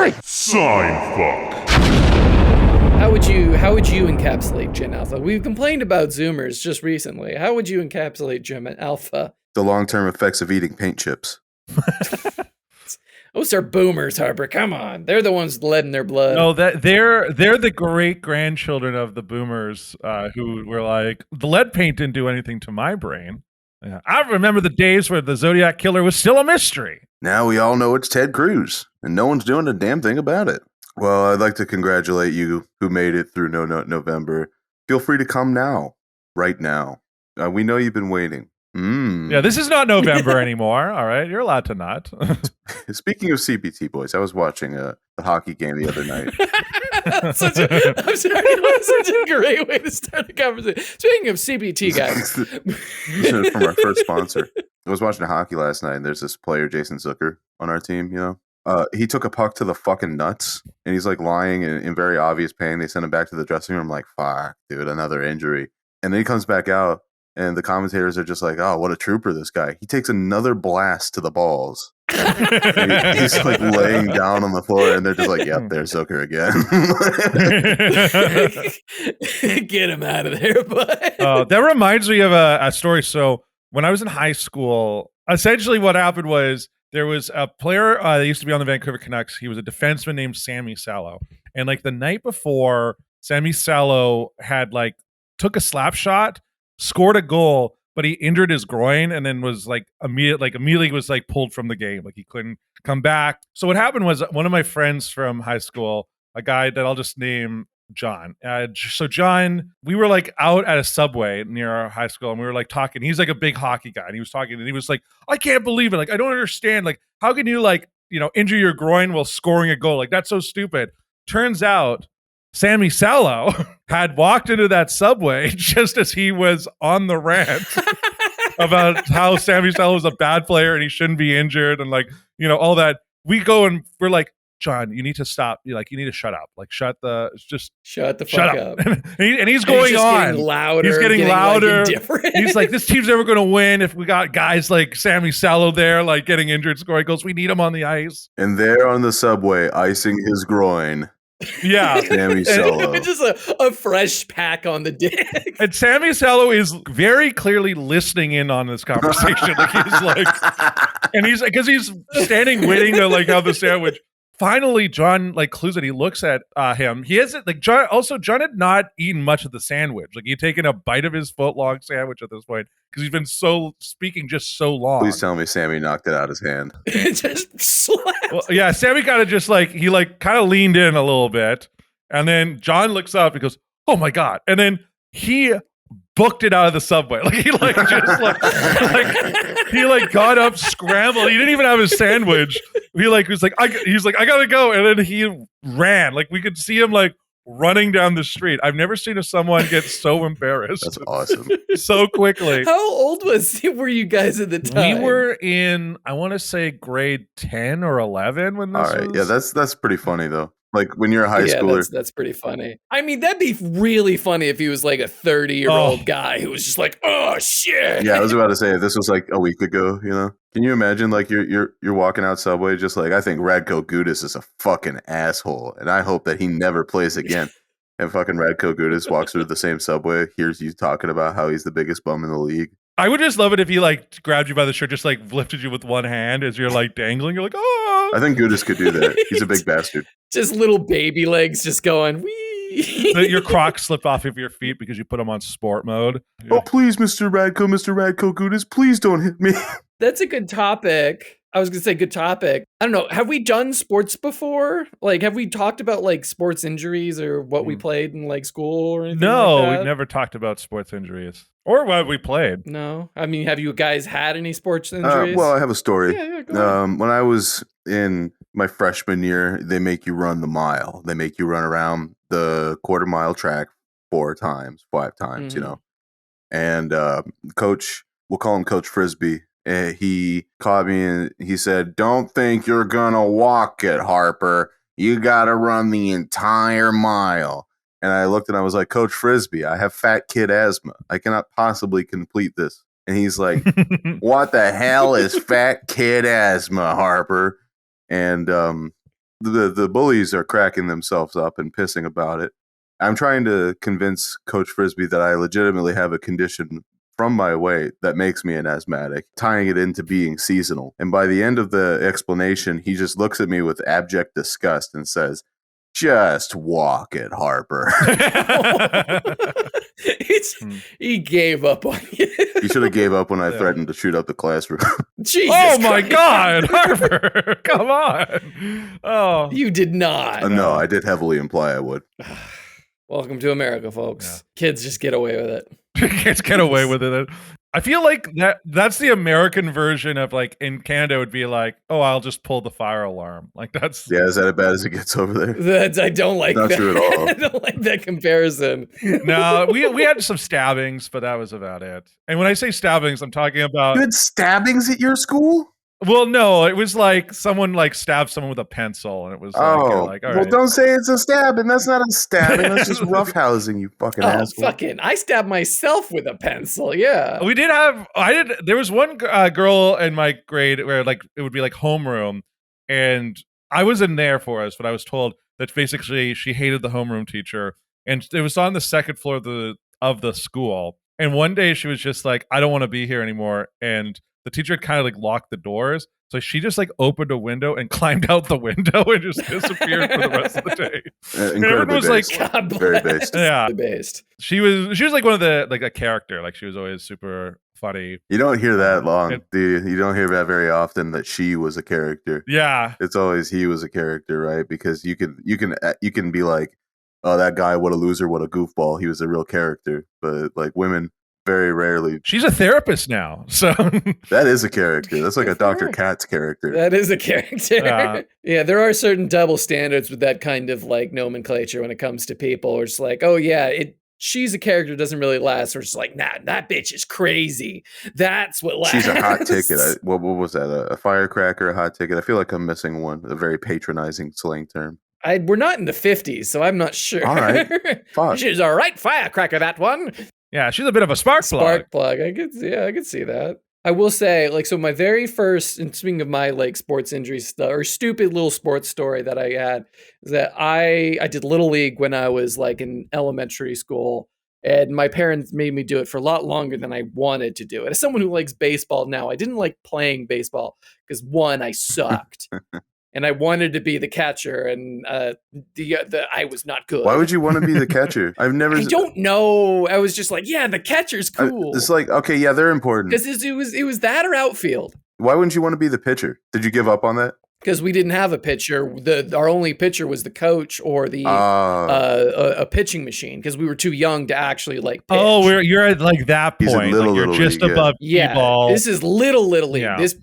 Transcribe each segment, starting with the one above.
Gary! Seinfuck. How would you encapsulate Gen Alpha? We've complained about Zoomers just recently. How would you encapsulate Gen Alpha? The long-term effects of eating paint chips. Those are boomers, Harper. Come on. They're the ones with lead in their blood. No, they're the great-grandchildren of the boomers who were like, the lead paint didn't do anything to my brain. Yeah. I remember the days where the Zodiac Killer was still a mystery. Now we all know it's Ted Cruz, and no one's doing a damn thing about it. Well, I'd like to congratulate you who made it through November. Feel free to come now, right now. We know you've been waiting. Yeah, this is not November anymore. All right, you're allowed to not. Speaking of CBT, boys, I was watching the hockey game the other night. I'm sorry, that was such a great way to start the conversation. Speaking of CBT, guys. This is from our first sponsor. I was watching hockey last night, and there's this player, Jason Zucker, on our team, you know. He took a puck to the fucking nuts, and he's like lying in very obvious pain. They sent him back to the dressing room, like, fuck, dude, another injury. And then he comes back out, and the commentators are just like, oh, what a trooper, this guy. He takes another blast to the balls. He's like laying down on the floor, and they're just like, yep, there's Zucker again. Get him out of there, bud. That reminds me of a story. So when I was in high school, essentially what happened was there was a player that used to be on the Vancouver Canucks. He was a defenseman named Sami Salo. And like the night before, Sami Salo had like took a slap shot, scored a goal, but he injured his groin and then was like immediately was like pulled from the game. Like he couldn't come back. So what happened was one of my friends from high school, a guy that I'll just name John. So John, we were like out at a Subway near our high school, and we were like talking. He's like a big hockey guy, and he was talking, and he was like, I can't believe it. Like, I don't understand. Like, how can you like, injure your groin while scoring a goal? Like, that's so stupid. Turns out Sami Salo had walked into that Subway just as he was on the rant about how Sami Salo was a bad player and he shouldn't be injured and like, all that. We go and we're like, John, you need to stop. You need to shut up. Like, shut the fuck up. and he's going on. Getting louder. He's getting louder. Like, he's like, this team's never going to win if we got guys like Sami Salo there, like getting injured, scoring goals. We need him on the ice. And there on the Subway, icing his groin. Yeah. Sami Salo. Just a fresh pack on the dick. And Sami Salo is very clearly listening in on this conversation. Like he's like, and he's because he's standing waiting to like have the sandwich. Finally, John like clues it. He looks at him. He hasn't like John. Also, John had not eaten much of the sandwich. Like he'd taken a bite of his foot-long sandwich at this point because he's been speaking just so long. Please tell me Sammy knocked it out his hand. It just slapped. Well, yeah, Sammy kind of just like he like kind of leaned in a little bit, and then John looks up and goes, "Oh my god!" And then he booked it out of the Subway. Like he like just like he like got up, scrambled. He didn't even have his sandwich. He like was like I gotta go, and then he ran. Like we could see him like running down the street. I've never seen someone get so embarrassed. That's awesome. So quickly. How old were you guys at the time? We were in, I want to say grade 10 or 11 when this was. Yeah, that's pretty funny though. Like when you're a high schooler. That's pretty funny. I mean, that'd be really funny if he was like a 30-year-old guy who was just like, oh shit. Yeah, I was about to say this was like a week ago, Can you imagine like you're walking out Subway just like, I think Radko Gudas is a fucking asshole and I hope that he never plays again. And fucking Radko Gudas walks through the same Subway, hears you talking about how he's the biggest bum in the league. I would just love it if he like grabbed you by the shirt, just like lifted you with one hand as you're like dangling. You're like, oh. I think Gudas could do that. He's a big bastard. Just little baby legs just going, wee. Your Crocs slipped off of your feet because you put them on sport mode. Oh, please, Mr. Radko Gudas, please don't hit me. That's a good topic. I was going to say good topic. I don't know. Have we done sports before? Like, have we talked about like sports injuries or what we played in like school or anything? No, like that? We've neve talked about sports injuries or what we played. No. I mean, have you guys had any sports injuries? Well, I have a story. Yeah, go ahead. When I was in my freshman year, they make you run the mile. They make you run around the quarter mile track 5 times, And coach, we'll call him Coach Frisbee. He caught me and he said, "Don't think you're gonna walk it, Harper. You gotta run the entire mile." And I looked and I was like, "Coach Frisbee, I have fat kid asthma. I cannot possibly complete this." And he's like, "What the hell is fat kid asthma, Harper?" And the bullies are cracking themselves up and pissing about it. I'm trying to convince Coach Frisbee that I legitimately have a condition from my weight that makes me an asthmatic, tying it into being seasonal. And by the end of the explanation, he just looks at me with abject disgust and says, "Just walk it, Harper." He gave up on you. He should have gave up when I threatened to shoot up the classroom. Jesus Oh my Christ. God, Harper! Come on. Oh, You did not. No, I did heavily imply I would. Welcome to America, folks. Kids just get away with it. Kids get away with it. I feel like that's the American version of like in Canada would be like, oh, I'll just pull the fire alarm. Like that's Is that as bad as it gets over there? I don't like Not that. true at all. I don't like that comparison. No, we had some stabbings, but that was about it. And when I say stabbings, I'm talking about You had stabbings at your school? well, no, it was like someone like stabbed someone with a pencil, and it was like, you're like, all well, right. don't say it's a stabbing. That's not a stabbing. That's just roughhousing, you fucking asshole. Fucking! I stabbed myself with a pencil. Yeah. There was one girl in my grade where like it would be like homeroom, and I was in there for us, but I was told that basically she hated the homeroom teacher, and it was on the second floor of the school. And one day she was just like, I don't want to be here anymore, and the teacher had kind of like locked the doors. So she just like opened a window and climbed out the window and just disappeared for the rest of the day. And everyone was based. like, God Very bless. based. yeah. Based. She was like one of the like a character. Like she was always super funny. You don't hear that long. You don't hear that very often that she was a character. Yeah. It's always he was a character, right? Because you can be like, oh, that guy, what a loser, what a goofball. He was a real character. But like women, very rarely. She's a therapist now. So That is a character. That's like a Dr. Katz character. That is a character. Yeah, there are certain double standards with that kind of like nomenclature when it comes to people. Or it's like, oh yeah, she's a character doesn't really last. Or it's like, nah, that bitch is crazy. That's what lasts. She's a hot ticket. What was that? A firecracker, a hot ticket? I feel like I'm missing one. A very patronizing slang term. We're not in the 50s, so I'm not sure. All right. Fuck. She's a right firecracker, that one. yeah, she's a bit of a spark plug. Spark plug. I could see that. I will say, like, so my very first, and speaking of my like sports injury stuff or stupid little sports story that I had, is that I did Little League when I was like in elementary school, and my parents made me do it for a lot longer than I wanted to do it. As someone who likes baseball now, I didn't like playing baseball because one, I sucked. And I wanted to be the catcher, and I was not good. Why would you want to be the catcher? I don't know. I was just like, yeah, the catcher's cool. It's like, okay, yeah, they're important. Because it was that or outfield. Why wouldn't you want to be the pitcher? Did you give up on that? Because we didn't have a pitcher. Our only pitcher was the coach or the a pitching machine. Because we were too young to actually like pitch. Oh, you're at like that He's point. in little you're just league, above yeah. This is little league. Yeah. This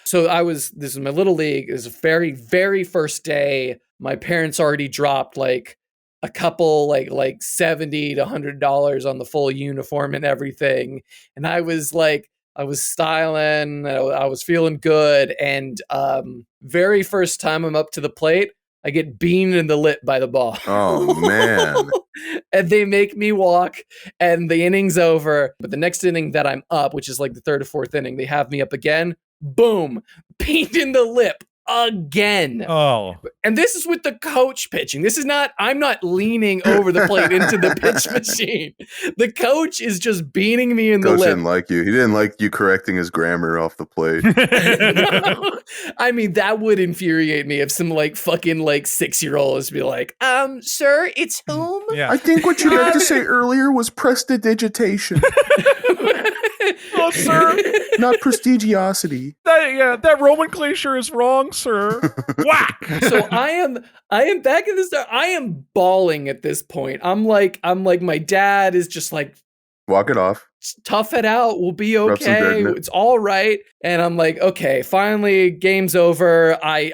is my little league. It was a very, very first day. My parents already dropped like a couple like $70 to $100 on the full uniform and everything. And I was styling, I was feeling good, and very first time I'm up to the plate, I get beamed in the lip by the ball. Oh, man. And they make me walk, and the inning's over. But the next inning that I'm up, which is like the third or fourth inning, they have me up again. Boom, beamed in the lip again. Oh. And this is with the coach pitching. I'm not leaning over the plate into the pitch machine. The coach is just beating me in the lip. Coach didn't like you. He didn't like you correcting his grammar off the plate. No. I mean, that would infuriate me if some like fucking like 6-year-olds be like, sir, it's whom? Yeah. I think what you meant to say earlier was prestidigitation, Oh, sir. not prestigiosity. That Roman glacier is wrong, sir. Whack. So I am back in this. I am bawling at this point. I'm like, my dad is just like, Walk it off. tough it out. We'll be Rub some dirt okay. in it. It's all right. And I'm like, okay, finally, game's over. I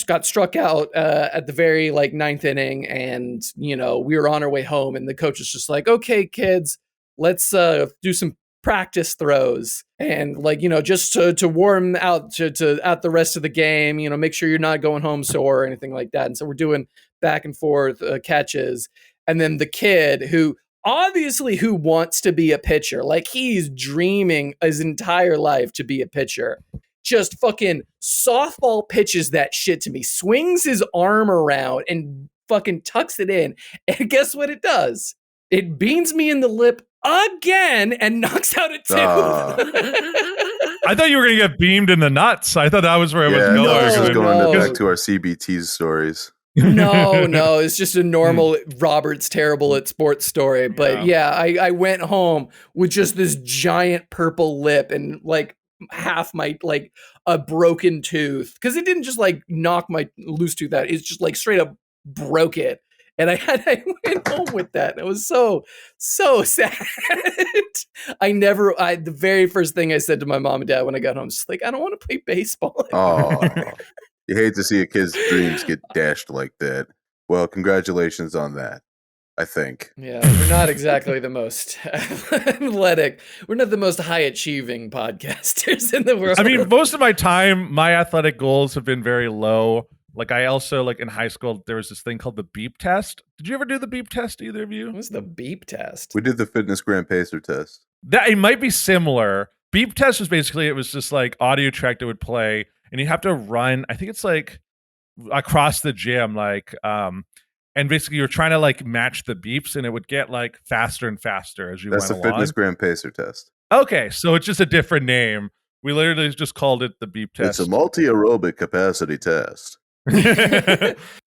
got struck out at the very like 9th inning, and we were on our way home, and the coach was just like, okay, kids, let's do some practice throws, and like just to warm out to out the rest of the game, make sure you're not going home sore or anything like that. And so we're doing back and forth catches, and then the kid who wants to be a pitcher, like he's dreaming his entire life to be a pitcher, just fucking softball pitches that shit to me, swings his arm around and fucking tucks it in. And guess what it does? It beans me in the lip again and knocks out a tooth. I thought you were going to get beamed in the nuts. I thought that was where it was going. This is going No. back to our CBT stories. No, it's just a normal Robert's terrible at sports story. But yeah, I went home with just this giant purple lip and like half my, like a broken tooth. Because it didn't just like knock my loose tooth out. It's just like straight up broke it. And I went home with that. It was so sad. The very first thing I said to my mom and dad when I got home, just like, I don't want to play baseball anymore. Oh, you hate to see a kid's dreams get dashed like that. Well, congratulations on that, I think. Yeah, we're not exactly the most athletic. We're not the most high-achieving podcasters in the world. I mean, most of my time, my athletic goals have been very low. Like I also, like in high school, there was this thing called the beep test. Did you ever do the beep test, either of you? What's the beep test? We did the fitness Grand Pacer test. That it might be similar. Beep test was basically, it was just like audio track that would play, and you have to run. I think it's like across the gym, like, and basically you're trying to like match the beeps, and it would get like faster and faster as you went along. That's the fitness Grand Pacer test. Okay, so it's just a different name. We literally just called it the beep test. It's a multi-aerobic capacity test.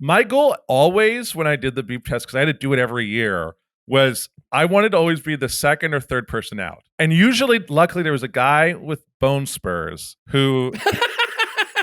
My goal always when I did the beep test, because I had to do it every year, was I wanted to always be the second or third person out. And usually, luckily, there was a guy with bone spurs who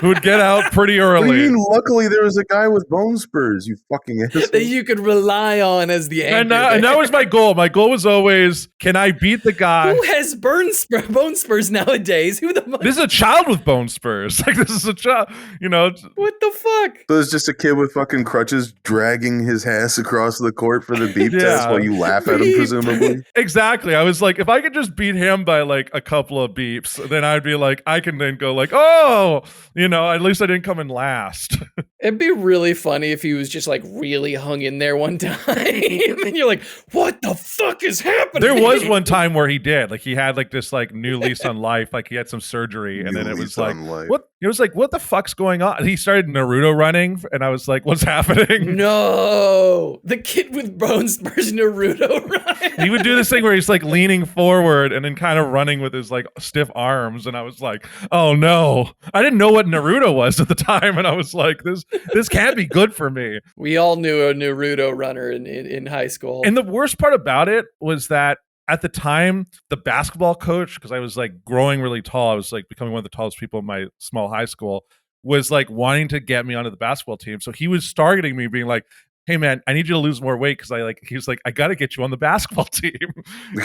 would get out pretty early. What do you mean, luckily there was a guy with bone spurs, you fucking asshole. That you could rely on as the anchor. And that was my goal. My goal was always, can I beat the guy? Who has bone spurs nowadays? Who the fuck? This is a child with bone spurs. Like, this is a child, you know. What the fuck? So it's just a kid with fucking crutches dragging his ass across the court for the beep test while you laugh at him, presumably. Exactly. I was like, if I could just beat him by like a couple of beeps, then I'd be like, I can then go like, oh, you know, at least I didn't come in last. It'd be really funny if he was just like really hung in there one time. And you're like, what the fuck is happening? There was one time where he did. Like he had like this like new lease on life. Like he had some surgery, and then it was like, what? It was like, what the fuck's going on? He started Naruto running, and I was like, what's happening? No, the kid with bone spurs Naruto running. He would do this thing where he's like leaning forward and then kind of running with his like stiff arms, and I was like, oh no, I didn't know what Naruto was at the time, and I was like, this can't be good for me. We all knew a Naruto runner in high school. And the worst part about it was that at the time, the basketball coach, because I was like growing really tall, I was like becoming one of the tallest people in my small high school, was like wanting to get me onto the basketball team. So he was targeting me, being like, hey man, I need you to lose more weight, because he was like, I got to get you on the basketball team.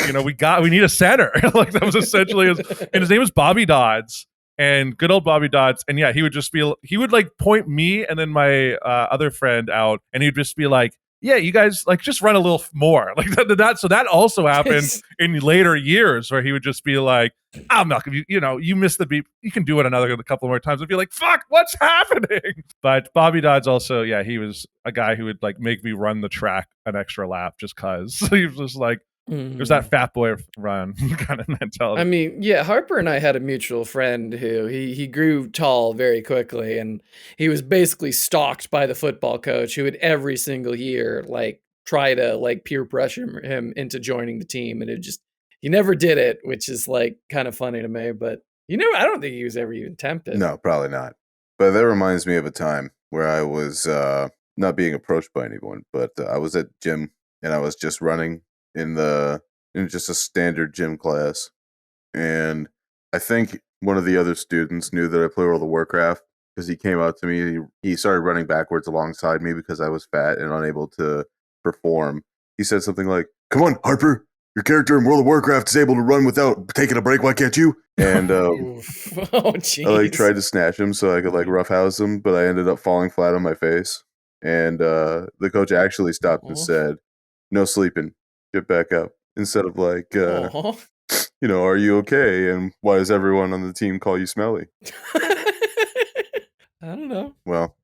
You know, we need a center. Like that was essentially and his name was Bobby Dodds. And good old Bobby Dodds. And yeah, he would like point me and then my other friend out, and he'd just be like, yeah, you guys like just run a little more. Like that. So that also happened in later years, where he would just be like, I'm not gonna, you missed the beep. You can do it a couple more times. I'd be like, fuck, what's happening? But Bobby Dodds also, yeah, he was a guy who would like make me run the track an extra lap just cause. He was just like, it was that fat boy run kind of mentality. I mean, yeah, Harper and I had a mutual friend who he grew tall very quickly, and he was basically stalked by the football coach, who would every single year like try to like peer pressure him into joining the team, and he never did it, which is like kind of funny to me. But I don't think he was ever even tempted. No, probably not. But that reminds me of a time where I was not being approached by anyone, but I was at gym and I was just running in just a standard gym class, and I think one of the other students knew that I play World of Warcraft, because he came out to me. He started running backwards alongside me because I was fat and unable to perform. He said something like, "Come on, Harper, your character in World of Warcraft is able to run without taking a break. Why can't you?" And I like tried to snatch him so I could like roughhouse him, but I ended up falling flat on my face. And the coach actually stopped and said, "No sleeping. Get back up," instead of like, are you okay? And why does everyone on the team call you Smelly? I don't know. Well,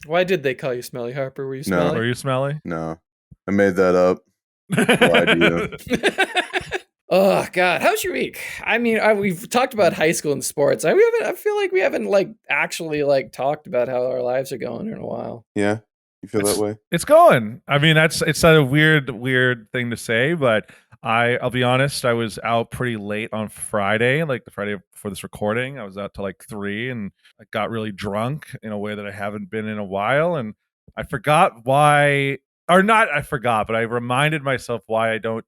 why did they call you Smelly, Harper? Were you smelly? No. Were you smelly? No, I made that up. Why do you? Oh God, how's your week? I mean, we've talked about high school and sports. I feel like we haven't like actually like talked about how our lives are going in a while. Yeah, you feel that way? It's going. I mean, it's a weird thing to say, but I'll be honest. I was out pretty late on Friday, like the Friday before this recording. I was out till like 3, and I got really drunk in a way that I haven't been in a while, and I forgot why, or not. I forgot, but I reminded myself why I don't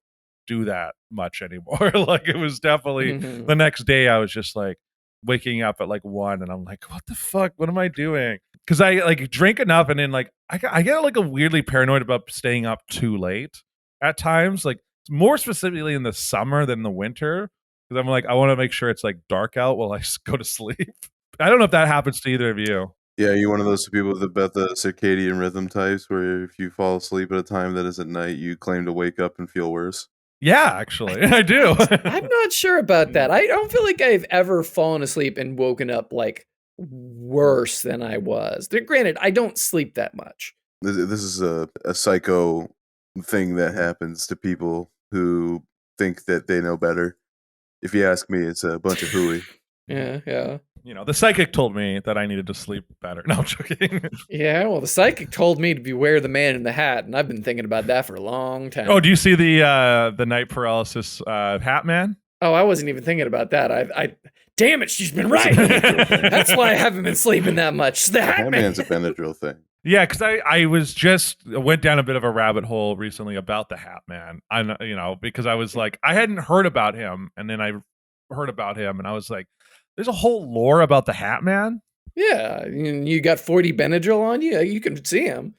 do that much anymore. Like it was definitely Mhm. the next day. I was just like waking up at like 1, and I'm like, what the fuck? What am I doing? Because I like drink enough, and then like I get like a weirdly paranoid about staying up too late at times, like more specifically in the summer than the winter, because I'm like, I want to make sure it's like dark out while I go to sleep. I don't know if that happens to either of you. Yeah, you one of those people about the circadian rhythm types, where if you fall asleep at a time that is at night, you claim to wake up and feel worse. Yeah, actually, I do. I'm not sure about that. I don't feel like I've ever fallen asleep and woken up like worse than I was. Granted, I don't sleep that much. This is a psycho thing that happens to people who think that they know better. If you ask me, it's a bunch of hooey. Yeah. The psychic told me that I needed to sleep better. No, I'm joking. Yeah, well, the psychic told me to beware the man in the hat, and I've been thinking about that for a long time. Oh, do you see the night paralysis hat man? Oh, I wasn't even thinking about that. I damn it, she's been right. That's why I haven't been sleeping that much. The hat That man. man's a Benadryl thing. Yeah, because I went down a bit of a rabbit hole recently about the Hat Man. Because I was like, I hadn't heard about him, and then I heard about him, and I was like, there's a whole lore about the Hat Man. Yeah, you got 40 Benadryl on you. You can see him.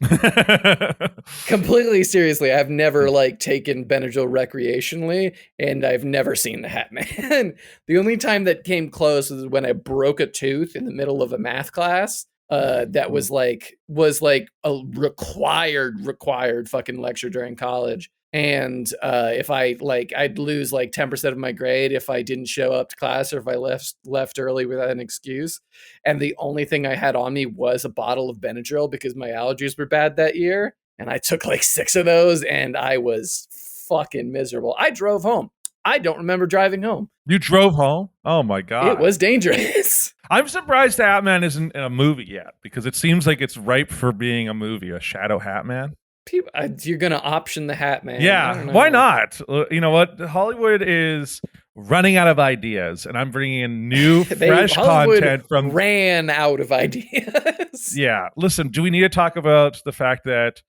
Completely seriously, I've never like taken Benadryl recreationally, and I've never seen the Hat Man. The only time that came close was when I broke a tooth in the middle of a math class. That was like a required fucking lecture during college. And if I'd lose like 10% of my grade if I didn't show up to class, or if I left early without an excuse. And the only thing I had on me was a bottle of Benadryl because my allergies were bad that year. And I took like 6 of those, and I was fucking miserable. I drove home. I don't remember driving home. You drove home? Oh my god. It was dangerous. I'm surprised the Hat Man isn't in a movie yet, because it seems like it's ripe for being a movie, a Shadow Hat Man. People, you're gonna option the Hat Man. Yeah, why not? You know what? Hollywood is running out of ideas, and I'm bringing in new, fresh content from. Ran out of ideas. Yeah, listen. Do we need to talk about the fact that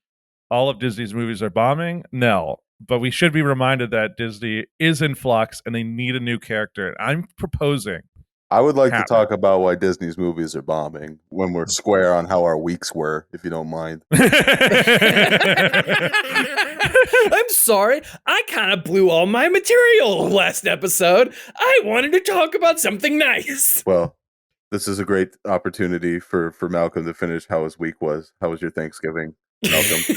all of Disney's movies are bombing? No, but we should be reminded that Disney is in flux, and they need a new character. I'm proposing. I would like to talk about why Disney's movies are bombing when we're square on how our weeks were, if you don't mind. I'm sorry. I kind of blew all my material last episode. I wanted to talk about something nice. Well, this is a great opportunity for Malcolm to finish how his week was. How was your Thanksgiving, Malcolm?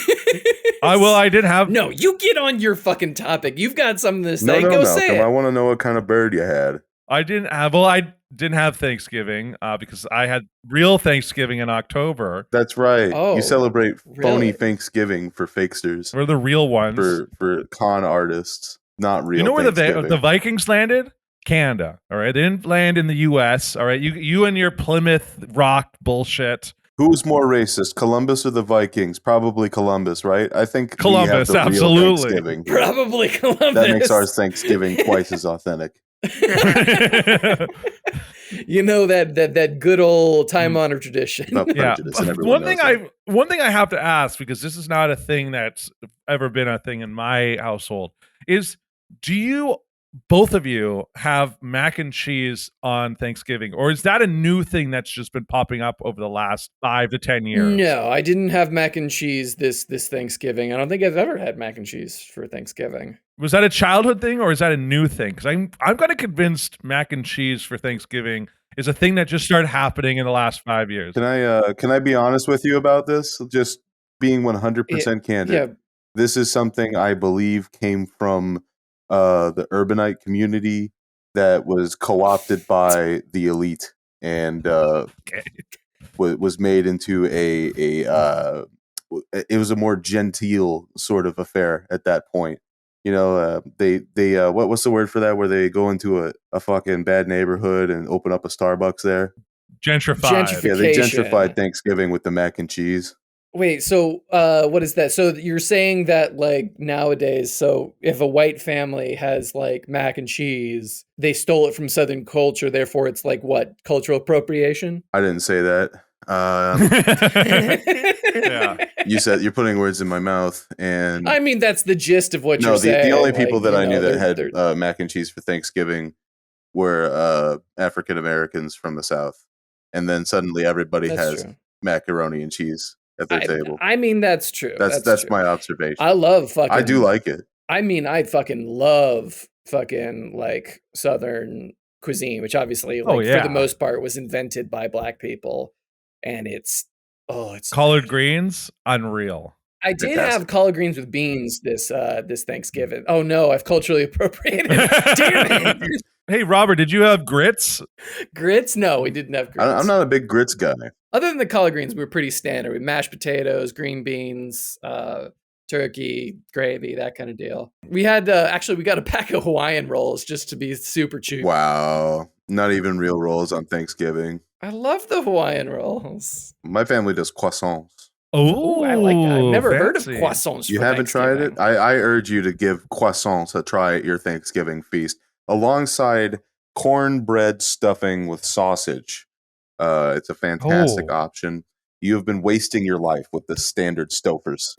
I did have. No, you get on your fucking topic. You've got something to say. No, Go Malcolm, say it. I want to know what kind of bird you had. I didn't have. Well, I didn't have Thanksgiving because I had real Thanksgiving in October. That's right. Oh, you celebrate phony really? Thanksgiving for fakesters. We're the real ones. For con artists, not real. You know where Thanksgiving. the Vikings landed? Canada. All right, they didn't land in the U.S. All right, you and your Plymouth Rock bullshit. Who's more racist, Columbus or the Vikings? Probably Columbus, right? I think Columbus, we have the absolutely. real Thanksgiving here. Probably Columbus. That makes our Thanksgiving twice as authentic. You know that good old time-honored tradition. Yeah. One thing I have to ask, because this is not a thing that's ever been a thing in my household, is do you both of you have mac and cheese on Thanksgiving, or is that a new thing that's just been popping up over the last 5 to 10 years? No, I didn't have mac and cheese this Thanksgiving. I don't think I've ever had mac and cheese for Thanksgiving. Was that a childhood thing, or is that a new thing? Because I'm kind of convinced mac and cheese for Thanksgiving is a thing that just started happening in the last 5 years. Can I be honest with you about this? Just being 100% candid. Yeah. This is something I believe came from the urbanite community that was co-opted by the elite and was made into it was a more genteel sort of affair at that point. they what's the word for that? Where they go into a fucking bad neighborhood and open up a Starbucks there. Gentrified. Yeah, they Gentrification. gentrified Thanksgiving with the mac and cheese. Wait, so what is that? So you're saying that like nowadays, so if a white family has like mac and cheese, they stole it from Southern culture, therefore it's like what? Cultural appropriation? I didn't say that. Yeah. You said you're putting words in my mouth, and I mean, that's the gist of what no, you're saying. the only people like, that I knew that they're- had mac and cheese for Thanksgiving were African Americans from the South, and then suddenly everybody That's has true. macaroni and cheese at their table. I mean, that's true. That's true. my observation. I love fucking. I do like it. I mean, I fucking love fucking like Southern cuisine, which obviously, like, yeah. for the most part, was invented by Black people, and it's collard greens, unreal. I did Fantastic. have collard greens with beans this Thanksgiving. Oh no, I've culturally appropriated. Damn it. Hey, Robert, did you have grits? Grits? No, we didn't have grits. I'm not a big grits guy. Other than the collard greens, we were pretty standard. We mashed potatoes, green beans, turkey, gravy, that kind of deal. We had actually we got a pack of Hawaiian rolls just to be super cheap. Wow, not even real rolls on Thanksgiving. I love the Hawaiian rolls. My family does croissants. Oh, I like that. I've never heard of fancy. croissants. You for haven't tried it? Thanksgiving. I urge you to give croissants a try at your Thanksgiving feast alongside cornbread stuffing with sausage. It's a fantastic option. You have been wasting your life with the standard Stofers.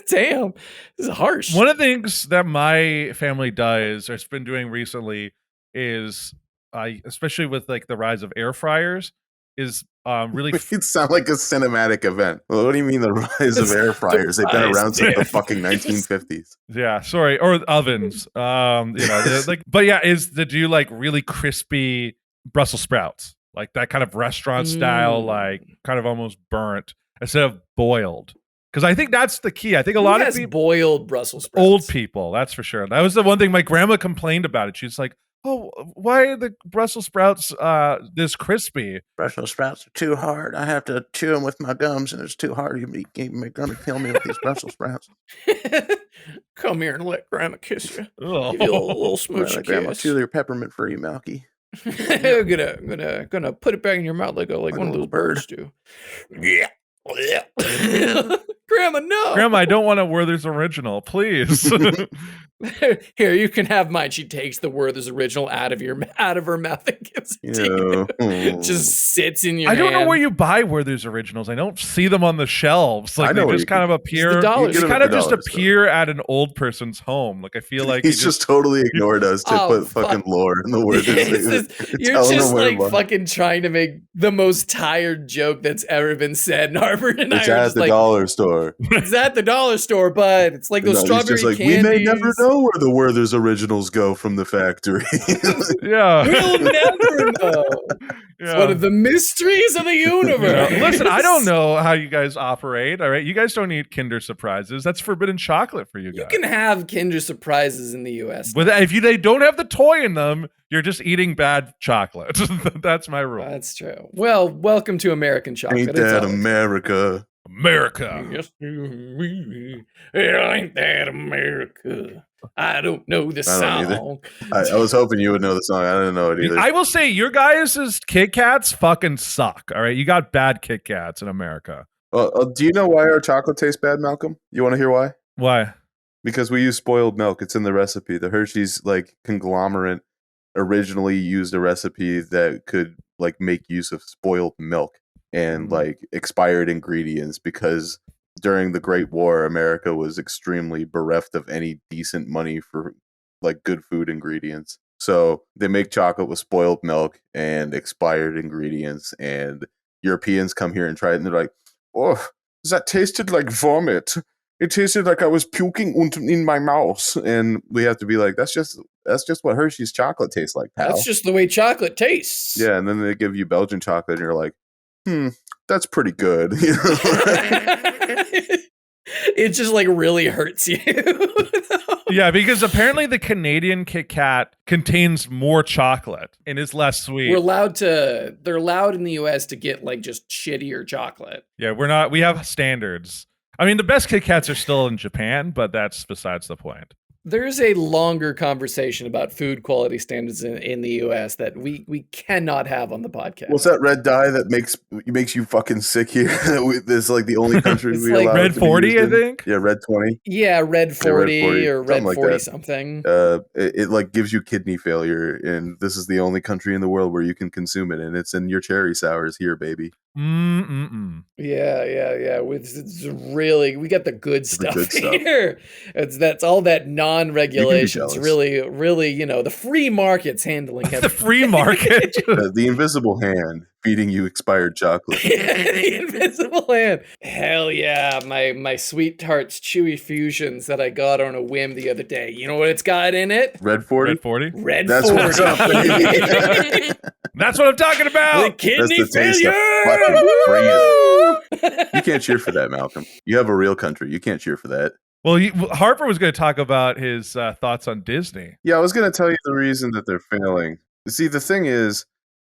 Damn, this is harsh. One of the things that my family does, or it's been doing recently, is especially with like the rise of air fryers, is really It sounds like a cinematic event. Well, what do you mean the rise of air fryers? They've been around since the fucking 1950s. yeah, sorry, or ovens. Like, but yeah, is to do like really crispy Brussels sprouts, like that kind of restaurant style, like kind of almost burnt instead of boiled. Because I think that's the key. I think a lot of people boiled Brussels sprouts. Old people, that's for sure. That was the one thing my grandma complained about it. She's like, "Oh, why are the Brussels sprouts this crispy?" Brussels sprouts are too hard. I have to chew them with my gums, and it's too hard. You're going to kill me with these Brussels sprouts. Come here and let Grandma kiss you. Oh. Give you a little smoochy Grandma, kiss. chew your peppermint free, Milky. gonna put it back in your mouth like one of those birds do. Yeah. Grandma, no. Grandma, I don't want a Werther's original, please. Here, you can have mine. She takes the Werther's original out of her mouth and gives it to you. Just sits in your I don't know hand. where you buy Werther's originals. I don't see them on the shelves. Like I know they where just you kind of appear. $dollars. They You get 'em kind at of the just dollar store. appear at an old person's home. Like I feel like He's just totally ignored us to Oh, put fucking lore in the word. You're just like fucking trying to make the most tired joke that's ever been said. And Harper and I It's are at just the like, dollar store. it's at the dollar store, but it's like those No, he's strawberry just like, candies. we may never know where the Werther's originals go from the factory. yeah. We'll never know. It's Yeah. one of the mysteries of the universe. Yeah. Listen, I don't know how you guys operate. All right, you guys don't eat Kinder Surprises. That's forbidden chocolate for you guys. You can have Kinder Surprises in the U.S. But if they don't have the toy in them, you're just eating bad chocolate. That's my rule. That's true. Well, welcome to American chocolate. Ain't It's that all- America? America. Yes, ain't that America? I don't know the I don't either. song. I was hoping you would know the song. I didn't know it either. I will say your guys' Kit Kats fucking suck. All right, you got bad Kit Kats in America. Do you know why our chocolate tastes bad, Malcolm? You want to hear why? Why? Because we use spoiled milk. It's in the recipe. The Hershey's like conglomerate originally used a recipe that could like make use of spoiled milk and like expired ingredients because during the Great War, America was extremely bereft of any decent money for like good food ingredients. So they make chocolate with spoiled milk and expired ingredients, and Europeans come here and try it, and they're like, "Oh, that tasted like vomit. It tasted like I was puking in my mouth." And we have to be like, that's just what Hershey's chocolate tastes like, pal. That's just the way chocolate tastes. Yeah, and then they give you Belgian chocolate, and you're like, that's pretty good. It just like really hurts you. Yeah, because apparently the Canadian Kit Kat contains more chocolate and is less sweet. They're allowed in the US to get like just shittier chocolate. Yeah, we have standards. I mean, the best Kit Kats are still in Japan, but that's besides the point. There's a longer conversation about food quality standards in the US that we cannot have on the podcast. What's that red dye that makes you fucking sick here? This is like the only country It's we like allow Red it to be 40, used I in. think. Yeah, red 20. Yeah, red 40, 40, or red something like 40 that. something. It like gives you kidney failure, and this is the only country in the world where you can consume it, and it's in your cherry sours here, baby. Yeah. It's really, we got the good stuff good stuff. here. That's all that non-regulation. It's jealous. really, the free market's handling The everything. free market. The invisible hand feeding you expired chocolate. The invisible hand. Hell yeah, my Sweet Tarts Chewy Fusions that I got on a whim the other day. You know what it's got in it? Red 40? Red 40. Red That's 40. what's up, baby. That's what I'm talking The about. kidney That's the taste of failure. fucking freedom. You can't cheer for that, Malcolm. You have a real country. You can't cheer for that. Well, Harper was going to talk about his thoughts on Disney. Yeah, I was going to tell you the reason that they're failing. See, the thing is,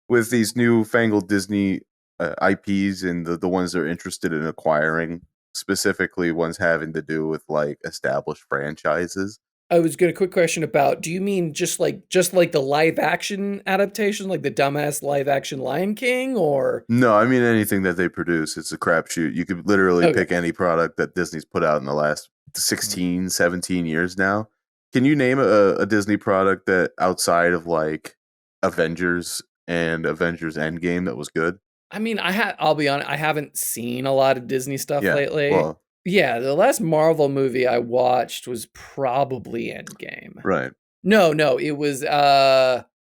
with these newfangled Disney IPs and the ones they're interested in acquiring, specifically ones having to do with like established franchises. I was going to quick question about, do you mean just like the live action adaptation, like the dumbass live action Lion King, or? No, I mean anything that they produce. It's a crapshoot. You could literally pick any product that Disney's put out in the last 16, 17 years now. Can you name a Disney product that outside of like Avengers and Avengers Endgame that was good? I mean, I'll be honest, I haven't seen a lot of Disney stuff lately. Well, yeah, the last Marvel movie I watched was probably Endgame. right. No, it was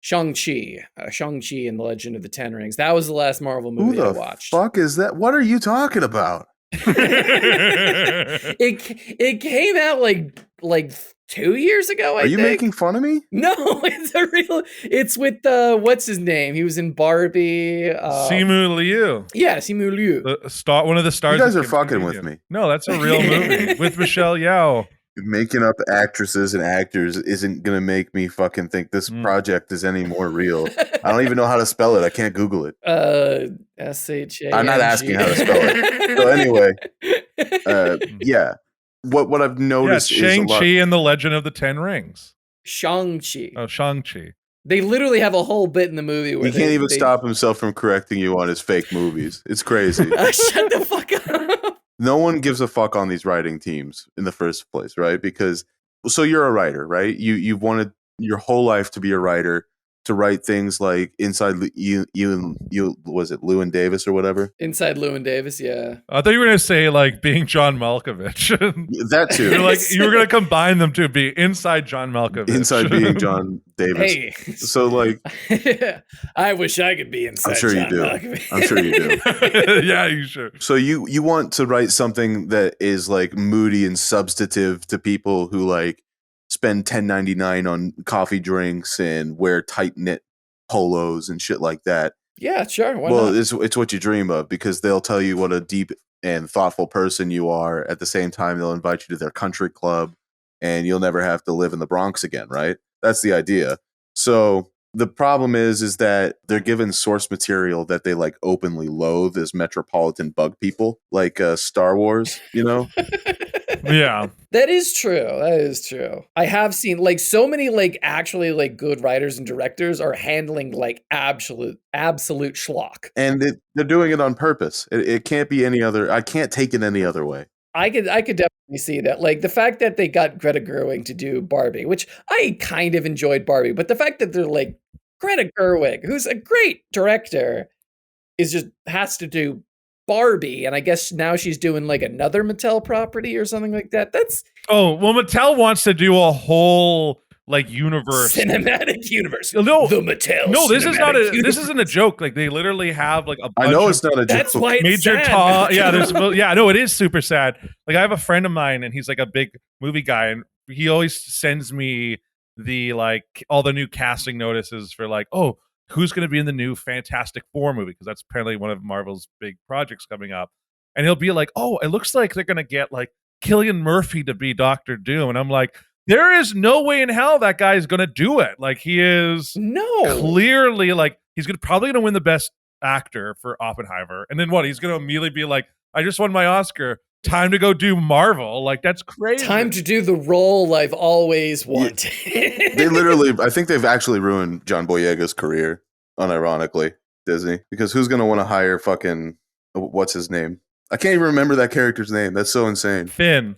Shang-Chi. Shang-Chi and the Legend of the Ten Rings. That was the last Marvel movie Who I the watched. fuck is that? What are you talking about? It came out like 2 years ago, I Are you think. making fun of me? No, it's with what's his name? He was in Barbie. Simu Liu. Yeah, Simu Liu. One of the stars. You guys of are Kim's fucking Convenience. with me. No, that's a real movie with Michelle Yeoh. Making up actresses and actors isn't going to make me fucking think this project is any more real. I don't even know how to spell it. I can't Google it. S-H-A-N-G. I'm not asking how to spell it. So anyway, yeah. What I've noticed is Shang-Chi and the Legend of the Ten Rings. Shang-Chi. Oh, Shang-Chi. They literally have a whole bit in the movie where he can't even stop himself from correcting you on his fake movies. It's crazy. Shut the fuck up. No one gives a fuck on these writing teams in the first place, right? Because so you're a writer, right? You've wanted your whole life to be a writer, to write things like Inside you was it Llewyn Davis or whatever? Inside Llewyn Davis, yeah. I thought you were gonna say like being John Malkovich. That too. You were gonna combine them to be inside John Malkovich. Inside being John Davis. Hey. So like I wish I could be inside I'm sure John you do. Malkovich. I'm sure you do. Yeah, you should. So you want to write something that is like moody and substantive to people who like spend $10.99 on coffee drinks and wear tight knit polos and shit like that. Yeah, sure. Why Well, not? it's what you dream of, because they'll tell you what a deep and thoughtful person you are. At the same time, they'll invite you to their country club and you'll never have to live in the Bronx again, right? That's the idea. So the problem is that they're given source material that they like openly loathe as metropolitan bug people, like Star Wars, you know? Yeah. That is true. I have seen like so many like actually like good writers and directors are handling like absolute schlock. And they're doing it on purpose. It can't be any other. I can't take it any other way. I could definitely see that. Like the fact that they got Greta Gerwig to do Barbie, which I kind of enjoyed Barbie, but the fact that they're like Greta Gerwig, who's a great director, has to do Barbie, and I guess now she's doing like another Mattel property or something like that. That's Mattel wants to do a whole like universe, cinematic universe. No, the Mattel. No, this is not universe. This isn't a joke. Like they literally have like a bunch I know of it's not a joke. That's why it's major sad. No, it is super sad. Like I have a friend of mine, and he's like a big movie guy, and he always sends me the like all the new casting notices for like, oh, who's going to be in the new Fantastic Four movie, because that's apparently one of Marvel's big projects coming up. And he'll be like, oh, it looks like they're going to get like Cillian Murphy to be Doctor Doom, and I'm like, there is no way in hell that guy is going to do it. Like he is clearly like he's probably going to win the best actor for Oppenheimer, and then what? He's going to immediately be like, I just won my Oscar time to go do Marvel. Like, that's crazy. Time to do the role I've always wanted. They literally, I think they've actually ruined John Boyega's career, unironically, Disney. Because who's going to want to hire fucking, what's his name? I can't even remember that character's name. That's so insane. Finn.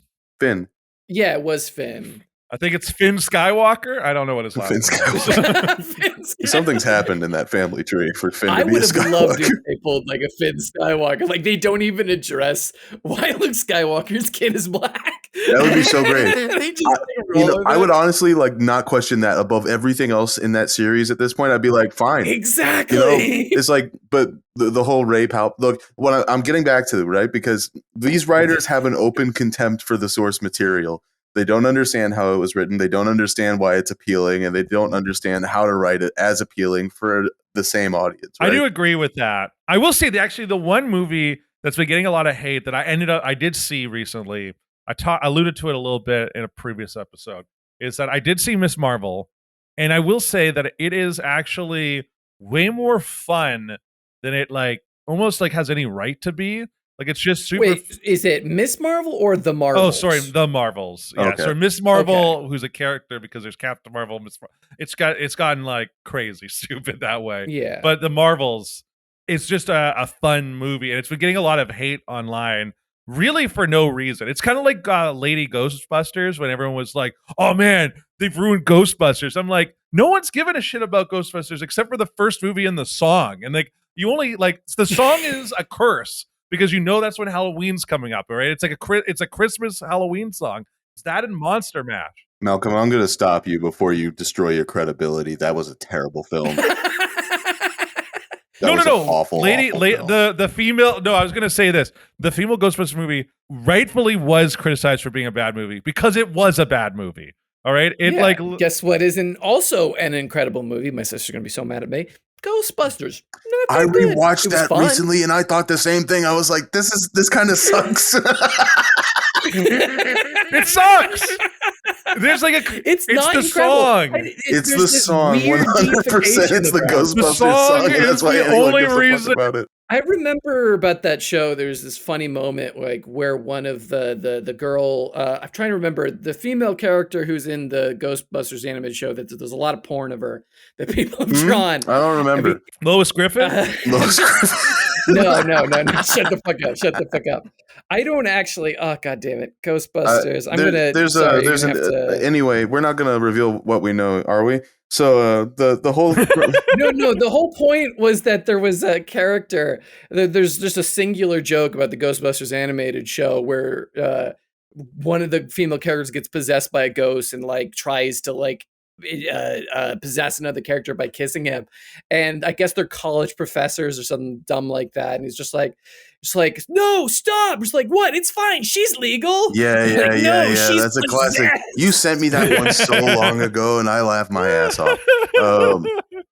Yeah, it was Finn. I think it's Finn Skywalker. I don't know what his last Finn name is. Skywalker. Something's happened in that family tree for Finn I to be a would have loved Skywalker. if they pulled like a Finn Skywalker. Like they don't even address why Luke Skywalker's skin is black. That would be so great. They just, like, roll with I it. would honestly like not question that above everything else in that series at this point. I'd be like, fine. Exactly. You know, it's like, but the whole Ray Palp. Look, what I'm getting back to, right? Because these writers have an open contempt for the source material. They don't understand how it was written. They don't understand why it's appealing, and they don't understand how to write it as appealing for the same audience. Right? I do agree with that. I will say that actually the one movie that's been getting a lot of hate that I did see recently, I alluded to it a little bit in a previous episode, is that I did see Miss Marvel, and I will say that it is actually way more fun than it like almost like has any right to be. Like it's just super. Wait, is it Miss Marvel or the Marvels? Oh, sorry, the Marvels. Yeah, Okay. so Miss Marvel, who's a character because there's Captain Marvel. It's gotten like crazy stupid that way. Yeah. But the Marvels, it's just a fun movie, and it's been getting a lot of hate online, really for no reason. It's kind of like Lady Ghostbusters when everyone was like, "Oh man, they've ruined Ghostbusters." I'm like, no one's giving a shit about Ghostbusters except for the first movie and the song, and like you only like the song is a curse. Because you know that's when Halloween's coming up, all right? It's like it's a Christmas Halloween song. It's that and Monster Mash. Malcolm, I'm going to stop you before you destroy your credibility. That was a terrible film. No. Awful, Lady, awful film. the female. No, I was gonna say this. The female Ghostbusters movie rightfully was criticized for being a bad movie because it was a bad movie. All right, Guess what isn't also an incredible movie? My sister's gonna be so mad at me. Ghostbusters. I rewatched that recently, and I thought the same thing. I was like, "This kind of sucks." It sucks. There's like it's not the incredible. song. It's the song. 100%. It's the Ghostbusters song. And that's why the anyone only gives a fuck reason about it. I remember about that show. There's this funny moment like where one of the girl. I'm trying to remember the female character who's in the Ghostbusters animated show. That there's a lot of porn of her that people have drawn. I don't remember. Lois Griffin. Lois Griffin. No. Shut the fuck up. I don't actually. Oh god damn it, Ghostbusters. Anyway, we're not gonna reveal what we know, are we? So the whole no. The whole point was that there was a character. There's just a singular joke about the Ghostbusters animated show where one of the female characters gets possessed by a ghost and like tries to like possess another character by kissing him, and I guess they're college professors or something dumb like that, and he's just like no, stop. It's like, what? It's fine, she's legal. Yeah. That's a classic. possessed. You sent me that one so long ago, and I laughed my ass off.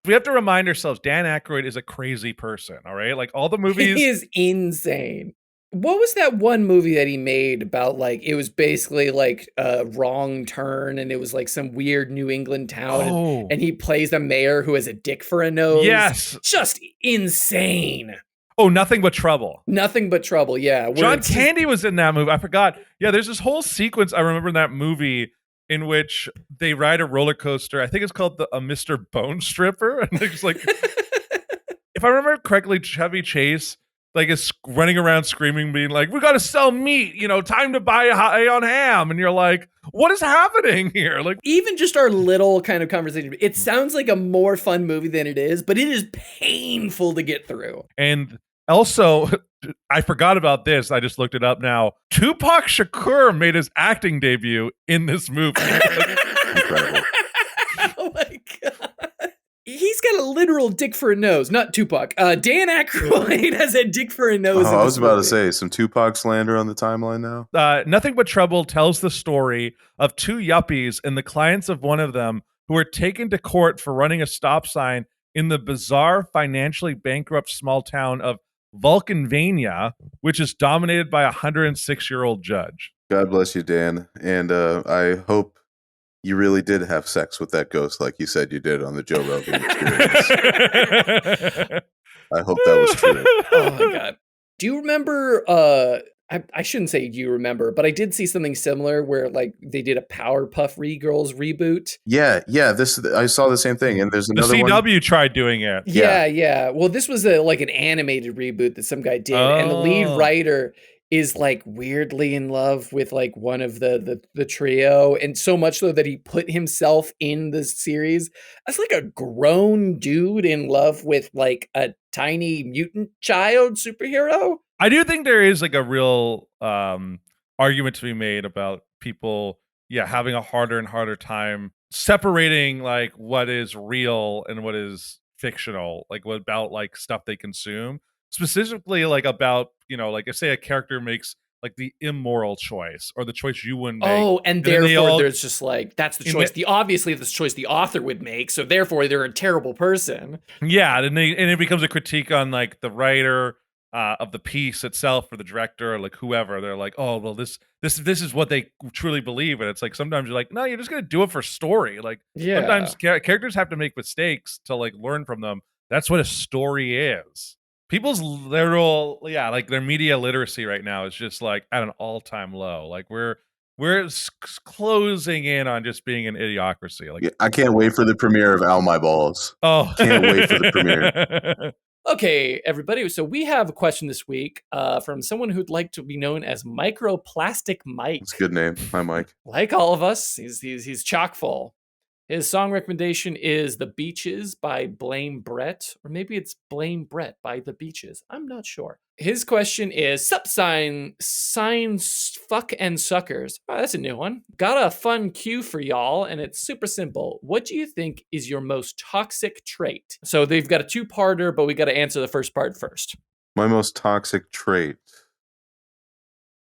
We have to remind ourselves Dan Aykroyd is a crazy person. All right, like all the movies. He is insane. What was that one movie that he made about like it was basically like a wrong turn and it was like some weird New England town and he plays a mayor who has a dick for a nose? Yes. Just insane. Oh, Nothing But Trouble. Nothing But Trouble, yeah. John Candy was in that movie. I forgot. Yeah, there's this whole sequence I remember in that movie in which they ride a roller coaster. I think it's called a Mr. Bone Stripper. And it's like, if I remember correctly, Chevy Chase like is running around screaming, being like, "We got to sell meat, time to buy high on ham." And you're like, what is happening here? Like, even just our little kind of conversation, it sounds like a more fun movie than it is, but it is painful to get through. And also, I forgot about this. I just looked it up now. Tupac Shakur made his acting debut in this movie. Incredible. Oh my god. He's got a literal dick for a nose, not Tupac. Dan Aykroyd has a dick for a nose. I was about to say some Tupac slander on the timeline now. Nothing But Trouble tells the story of two yuppies and the clients of one of them who are taken to court for running a stop sign in the bizarre, financially bankrupt small town of Vulcanvania, which is dominated by a 106-year-old judge. God bless you, Dan. And I hope you really did have sex with that ghost like you said you did on the Joe Rogan Experience. I hope that was true. Oh my god. Do you remember I shouldn't say you remember, but I did see something similar where like they did a Powerpuff Girls reboot. Yeah, I saw the same thing, and there's The another one. CW tried doing it. Yeah. Well, this was like an animated reboot that some guy did, and the lead Oh. writer is like weirdly in love with like one of the trio, and so much so that he put himself in the series as like a grown dude in love with like a tiny mutant child superhero. I do think there is like a real argument to be made about people, having a harder and harder time separating like what is real and what is fictional, like what about like stuff they consume, specifically like about like if say a character makes like the immoral choice or the choice you wouldn't make. Oh, and then therefore there's just like that's the in choice. the- Obviously that's the choice the author would make, so therefore they're a terrible person. Yeah, and it becomes a critique on like the writer of the piece itself or the director or like whoever. They're like, oh well, this is what they truly believe, and it's like sometimes you're like, no, you're just gonna do it for story. Like sometimes characters have to make mistakes to like learn from them. That's what a story is. People's literal, like their media literacy right now is just like at an all-time low. Like we're closing in on just being an idiocracy. Like I can't wait for the premiere of Ow My Balls. Oh, Can't wait for the premiere. Okay, everybody. So we have a question this week from someone who'd like to be known as Microplastic Mike. It's a good name. Hi, Mike. Like all of us, he's chock full. His song recommendation is The Beaches by Blame Brett, or maybe it's Blame Brett by The Beaches. I'm not sure. His question is, sup Seinfuck and suckers. Oh, that's a new one. Got a fun cue for y'all, and it's super simple. What do you think is your most toxic trait? So they've got a two-parter, but we got to answer the first part first. My most toxic trait.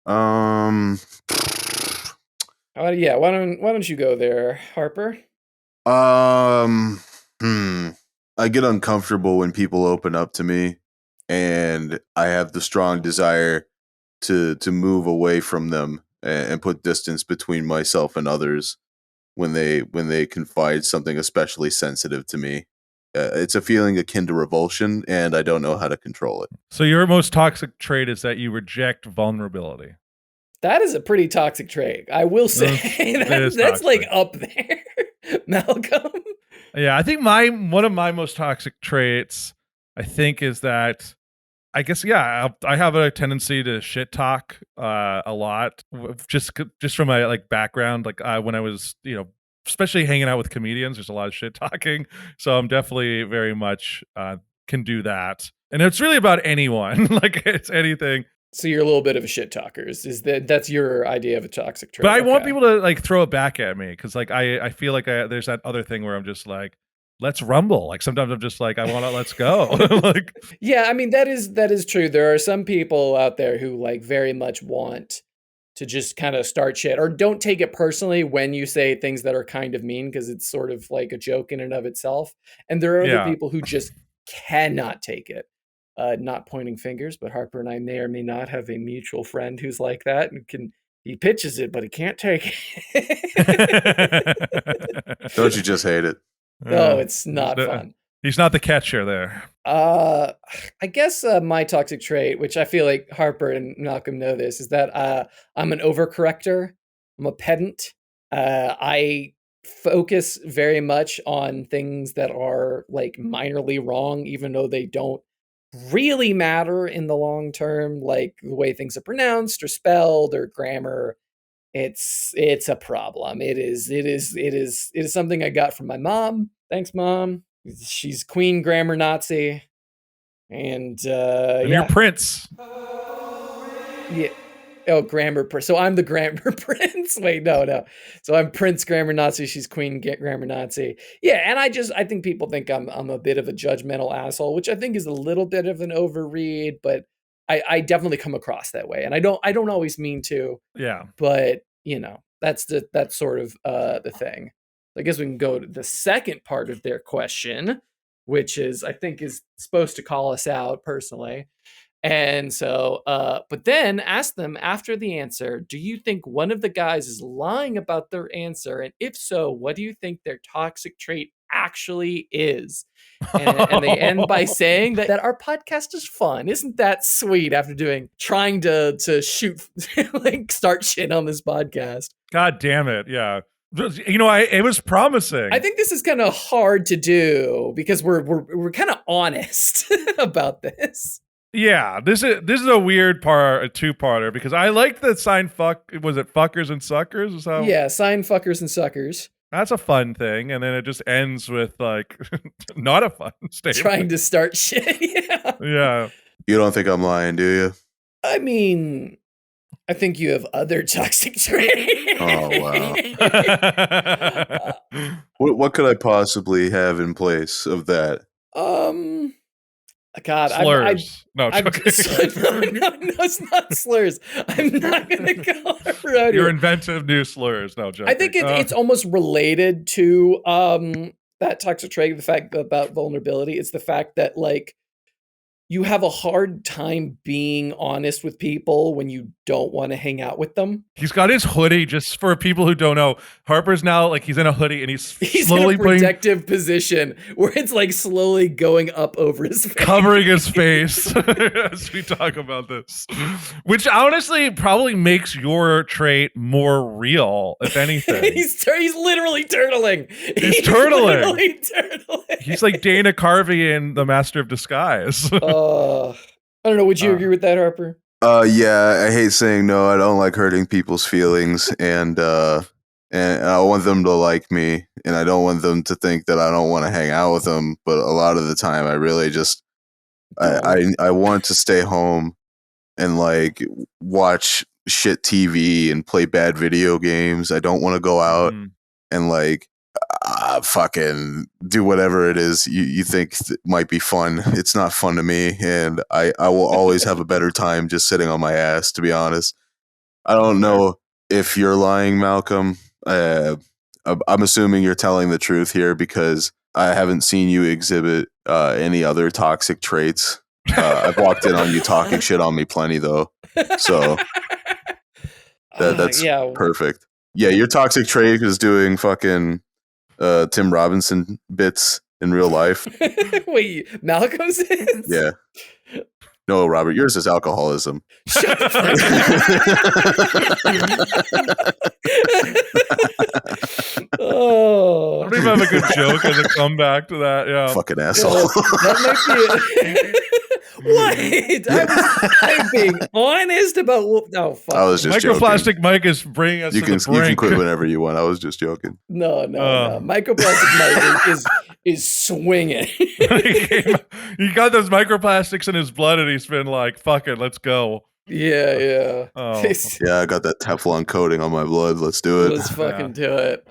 Why don't you go there, Harper? I get uncomfortable when people open up to me, and I have the strong desire to move away from them and put distance between myself and others when they confide something especially sensitive to me. It's a feeling akin to revulsion, and I don't know how to control it. So your most toxic trait is that you reject vulnerability. That is a pretty toxic trait, I will say. That's like up there, Malcolm. Yeah, I think one of my most toxic traits, I think, is that I guess I have a tendency to shit talk a lot, just from my like background. Like when I was especially hanging out with comedians, there's a lot of shit talking. So I'm definitely very much can do that, and it's really about anyone. Like it's anything. So you're a little bit of a shit talker. That's your idea of a toxic trait? But I want people to like throw it back at me because like I feel like there's that other thing where I'm just like, let's rumble. Like sometimes I'm just like, I want to let's go. Like yeah, I mean that is true. There are some people out there who like very much want to just kind of start shit or don't take it personally when you say things that are kind of mean because it's sort of like a joke in and of itself. And there are other people who just cannot take it. Not pointing fingers, but Harper and I may or may not have a mutual friend who's like that and he pitches it, but he can't take it. Don't you just hate it? No, it's not fun. He's not the catcher there. I guess my toxic trait, which I feel like Harper and Malcolm know this, is that I'm an overcorrector. I'm a pedant. I focus very much on things that are like minorly wrong, even though they don't really matter in the long term, like the way things are pronounced or spelled or grammar. It's a problem. It is something I got from my mom. Thanks, Mom. She's Queen Grammar Nazi. And you're Prince. Yeah. Oh, grammar. So I'm the grammar prince. Wait, no. So I'm Prince Grammar Nazi. She's Queen Grammar Nazi. Yeah, and I think people think I'm a bit of a judgmental asshole, which I think is a little bit of an overread, but I definitely come across that way, and I don't always mean to. Yeah. But that's sort of the thing. I guess we can go to the second part of their question, which is I think is supposed to call us out personally. And so, but then ask them after the answer, do you think one of the guys is lying about their answer? And if so, what do you think their toxic trait actually is. And they end by saying that our podcast is fun. Isn't that sweet after trying to shoot, like start shit on this podcast? God damn it. Yeah. You know, it was promising. I think this is kind of hard to do because we're kind of honest about this. Yeah, this is a weird part, a two-parter, because I liked the Seinfuck. Was it fuckers and suckers? Is that yeah, Seinfuckers and suckers. That's a fun thing, and then it just ends with like not a fun statement. Trying to start shit. Yeah. Yeah. You don't think I'm lying, do you? I mean, I think you have other toxic traits. Oh wow. What could I possibly have in place of that? God, slurs. No, no, it's not slurs. I'm not gonna go around your here. inventive new slurs. No, joking. I think it's almost related to that toxic trait. The fact about vulnerability. It's the fact that like you have a hard time being honest with people when you don't want to hang out with them. He's got his hoodie, just for people who don't know. Harper's now like he's in a hoodie and he's slowly in a protective position where it's like slowly going up over his face. Covering his face as we talk about this. Which honestly probably makes your trait more real, if anything. He's literally turtling. He's turtling. Literally turtling. He's like Dana Carvey in The Master of Disguise. I don't know. Would you agree with that, Harper? Yeah, I hate saying no. I don't like hurting people's feelings, and I want them to like me, and I don't want them to think that I don't want to hang out with them. But a lot of the time, I really just I want to stay home and like watch shit TV and play bad video games. I don't want to go out and like fucking do whatever it is you think might be fun. It's not fun to me, and I will always have a better time just sitting on my ass, to be honest. I don't know if you're lying, Malcolm. I'm assuming you're telling the truth here because I haven't seen you exhibit any other toxic traits. I've walked in on you talking shit on me plenty, though. So that's perfect. Yeah, your toxic trait is doing fucking Tim Robinson bits in real life. Wait, Malcolm's is? Yeah. No, Robert, yours is alcoholism. Shut the fuck up. Oh. I don't even have a good joke as a comeback to that. Yeah. Fucking asshole. That might be it. What? I'm being honest about. No, fuck. I was just Microplastic joking. Mike is bringing us. You to can the brink. you can quit whenever you want. I was just joking. No. Microplastic Mike is swinging. He got those microplastics in his blood, and he's been like, "Fuck it, let's go." Yeah. Oh. Yeah, I got that Teflon coating on my blood. Let's do it. Let's fucking do it.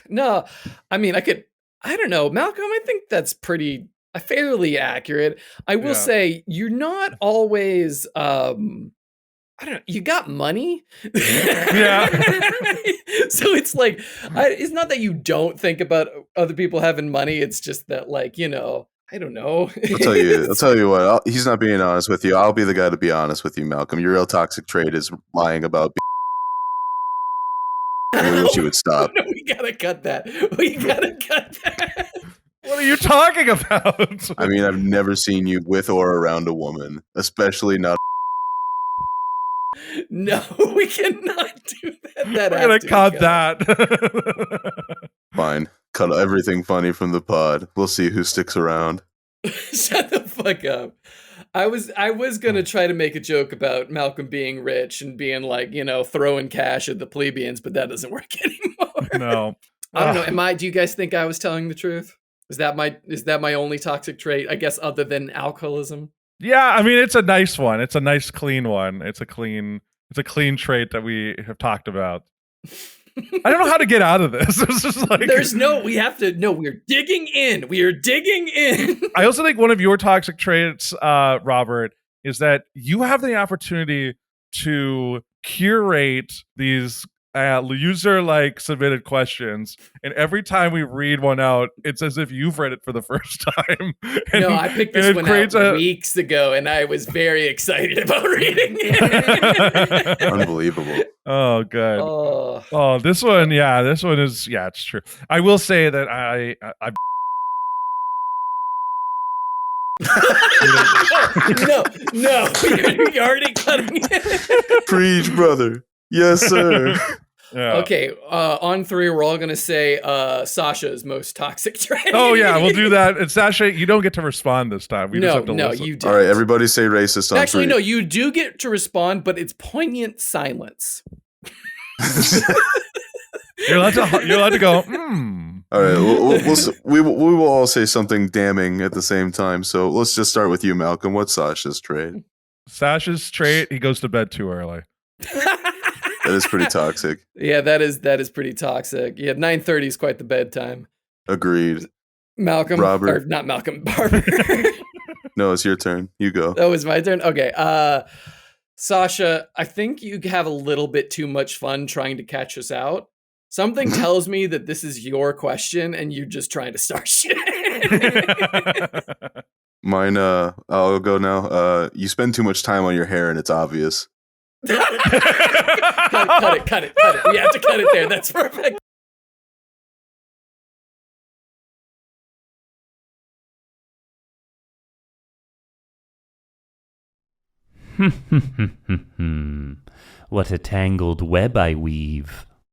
No, I mean, I don't know, Malcolm. I think that's pretty fairly accurate. I will say you're not always. I don't know. You got money. Yeah. So it's like, it's not that you don't think about other people having money. It's just that, like, you know, I don't know. I'll tell you what. He's not being honest with you. I'll be the guy to be honest with you, Malcolm. Your real toxic trait is lying about. I wish you would stop. No, we gotta cut that. What are you talking about? I mean, I've never seen you with or around a woman, especially not. No, we cannot do that. We're gonna cut that. Fine. Cut everything funny from the pod. We'll see who sticks around. Shut the fuck up. I was gonna try to make a joke about Malcolm being rich and being like, you know, throwing cash at the plebeians, but that doesn't work anymore. No. I don't know. Do you guys think I was telling the truth? Is that my only toxic trait, I guess, other than alcoholism? Yeah, I mean, it's a nice one. It's a nice, clean one. It's a clean trait that we have talked about. I don't know how to get out of this. It's just like we're digging in. We are digging in. I also think one of your toxic traits, Robert, is that you have the opportunity to curate these user submitted questions, and every time we read one out, it's as if you've read it for the first time. No, I picked this one out weeks ago, and I was very excited about reading it. Unbelievable. Oh, good. Oh, this one is, it's true. I will say that I No, you're already cutting it. Preach, brother. Yes, sir. Yeah. Okay, on 3, we're all gonna say Sasha's most toxic trait. Oh yeah, we'll do that. And Sasha, you don't get to respond this time. We just have to listen. you don't. All right, everybody say racist on Actually, 3. no, you do get to respond, but it's poignant silence. You're allowed to go. All right, we will all say something damning at the same time. So let's just start with you, Malcolm. What's Sasha's trait? Sasha's trait: he goes to bed too early. That is pretty toxic. Yeah, that is pretty toxic. Yeah, 9:30 is quite the bedtime. Agreed. Malcolm, Robert. or not Malcolm, Harper. No, it's your turn. You go. Oh, it's my turn? Okay. Sasha, I think you have a little bit too much fun trying to catch us out. Something tells me that this is your question and you're just trying to start shit. Mine, I'll go now. You spend too much time on your hair and it's obvious. Cut it. We have to cut it there. That's perfect. What a tangled web I weave.